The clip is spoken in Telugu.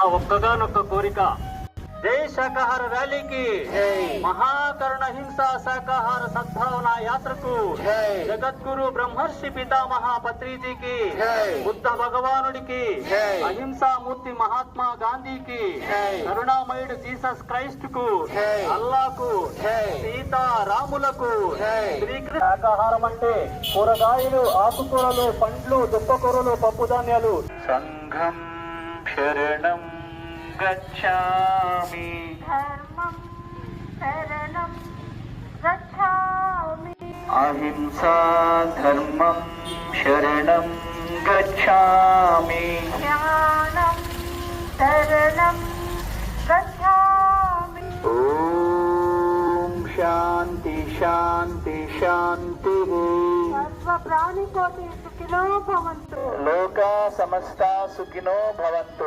నా ఒక్కగానొక్క కోరిక, జై శాకాహార ర్యాలీకి, మహాకరుణ హింసా శాకాహార సద్భావన యాత్రకు, జగద్గురు బ్రహ్మర్షి పితామహ పత్రిజీకి, బుద్ధ భగవానుడికి, అహింసామూర్తి మహాత్మా గాంధీకి, కరుణామయుడు జీసస్ క్రైస్ట్ కు, అల్లాకు, సీతారాములకు, శ్రీకృష్ణ. శాకాహారం అంటే కూరగాయలు, ఆకుకూరలు, పండ్లు, దుప్పకూరలు, పప్పుధాన్యాలు. సంఘం శరణం గచ్ఛామి, ధర్మం శరణం గచ్ఛామి, అహింసా ధర్మం శరణం గచ్ఛామి, జ్ఞానం శరణం గచ్ఛామి. ఓం శాంతి శాంతి శాంతి. సర్వ ప్రాణికోటి సుఖినో భవంతు. లోకా సమస్త సుఖినో భవంతు.